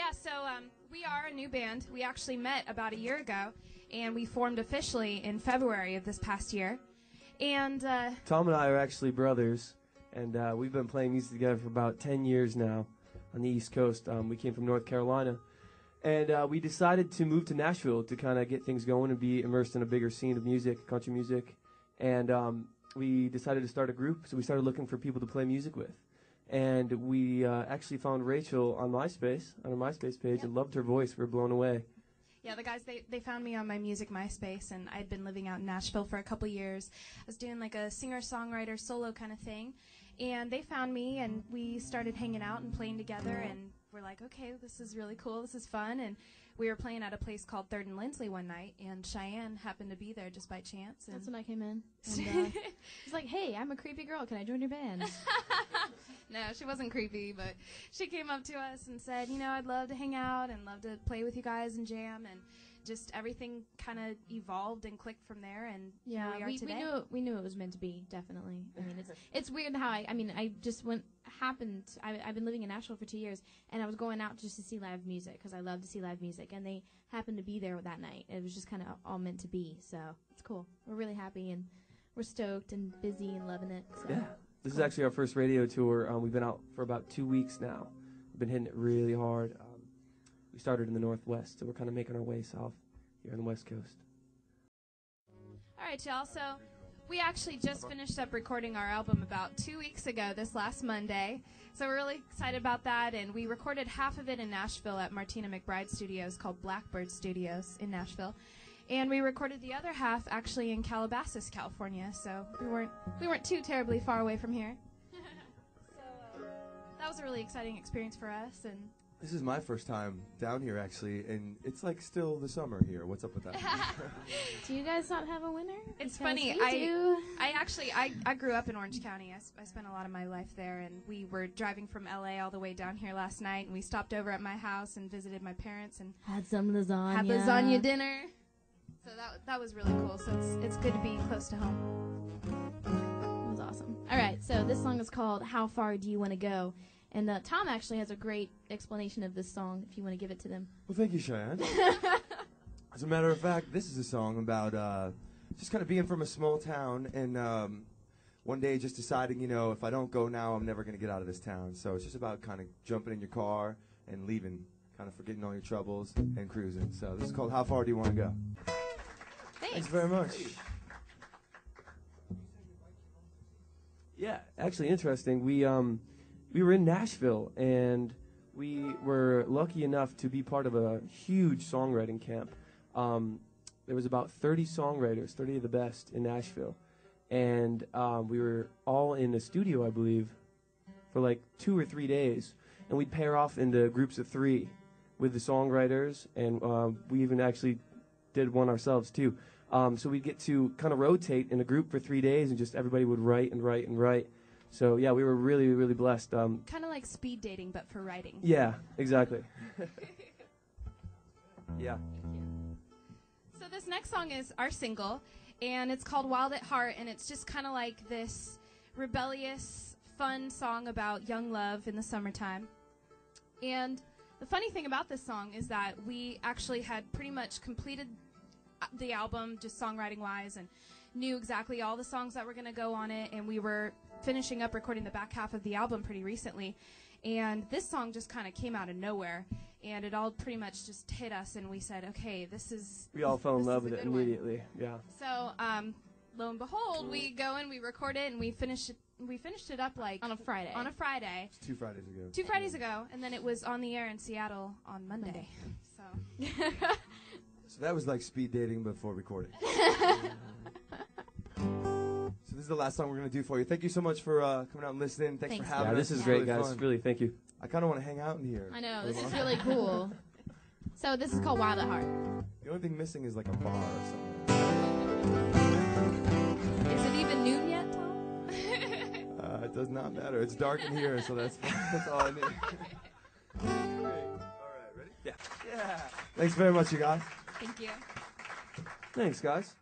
Yeah, so we are a new band. We actually met about a year ago, and we formed officially in February of this past year. And Tom and I are actually brothers, and we've been playing music together for about 10 years now on the East Coast. We came from North Carolina, and we decided to move to Nashville to kind of get things going and be immersed in a bigger scene of music, country music. And we decided to start a group, so we started looking for people to play music with. And we actually found Rachel on MySpace, on her MySpace page, and loved her voice. We were blown away. Yeah, the guys, they found me on my music MySpace, and I'd been living out in Nashville for a couple years. I was doing like a singer-songwriter solo kind of thing, and they found me, and we started hanging out and playing together, and we're like, okay, this is really cool, this is fun, and we were playing at a place called Third and Lindsley one night, and Cheyenne happened to be there just by chance. And that's when I came in. And he's like, hey, I'm a creepy girl. Can I join your band? No, she wasn't creepy, but she came up to us and said, you know, I'd love to hang out and love to play with you guys and jam, and just everything kind of evolved and clicked from there, and yeah, here we are today. we knew it was meant to be, definitely. I mean, it's weird how I've been living in Nashville for 2 years, and I was going out just to see live music because I love to see live music, and they happened to be there that night. It was just kind of all meant to be, so it's cool. We're really happy, and we're stoked and busy and loving it. So. Yeah. This is actually our first radio tour. We've been out for about 2 weeks now. We've been hitting it really hard. We started in the Northwest, so we're kind of making our way south here on the West Coast. All right, y'all. So we actually just finished up recording our album about 2 weeks ago, this last Monday. So we're really excited about that, and we recorded half of it in Nashville at Martina McBride Studios, called Blackbird Studios in Nashville. And we recorded the other half actually in Calabasas, California. So we weren't too terribly far away from here. So that was a really exciting experience for us. And this is my first time down here, actually, and it's like still the summer here. What's up with that? Do you guys not have a winter? It's Because funny. we do. I grew up in Orange County. I spent a lot of my life there, and we were driving from LA all the way down here last night, and we stopped over at my house and visited my parents and Had some lasagna. had lasagna dinner. So that was really cool. So it's good to be close to home. It was awesome. All right, so this song is called How Far Do You Want to Go? And Tom actually has a great explanation of this song, if you want to give it to them. Well, thank you, Cheyenne. As a matter of fact, this is a song about just kind of being from a small town and one day just deciding, you know, if I don't go now, I'm never going to get out of this town. So it's just about kind of jumping in your car and leaving, kind of forgetting all your troubles and cruising. So this is called How Far Do You Want to Go? Thanks. Very much. Yeah, actually interesting. We were in Nashville, and we were lucky enough to be part of a huge songwriting camp. There was about 30 songwriters, 30 of the best in Nashville. And we were all in a studio, I believe, for like 2 or 3 days. And we'd pair off into groups of 3 with the songwriters, and we even actually did one ourselves too. So we'd get to kind of rotate in a group for 3 days, and just everybody would write and write and write. So yeah, we were really, really blessed. Kind of like speed dating, but for writing. Yeah, exactly. Yeah. Thank you. So this next song is our single, and it's called Wild at Heart, and it's just kind of like this rebellious, fun song about young love in the summertime. And the funny thing about this song is that we actually had pretty much completed the album, just songwriting-wise, and knew exactly all the songs that were going to go on it, and we were finishing up recording the back half of the album pretty recently. And this song just kind of came out of nowhere, and it all pretty much just hit us, and we said, okay, this is... We all fell in love is a with it good one. immediately. Yeah. So, lo and behold, we go and we record it, and we finished it up like... On a Friday. On a Friday. It's 2 Fridays ago. 2 Fridays ago, and then it was on the air in Seattle on Monday. So... So that was like speed dating before recording. So this is the last song we're going to do for you. Thank you so much for coming out and listening. Thanks for having us. Yeah, this is It's great, really guys. fun. Really, thank you. I kind of want to hang out in here. I know, this is really cool. So this is called Wild at Heart. The only thing missing is like a bar or something. Is it even noon yet, Tom? It does not matter. It's dark in here, so that's all I need. Great. All right, ready? Yeah. Yeah. Thanks very much, you guys. Thank you. Thanks, guys.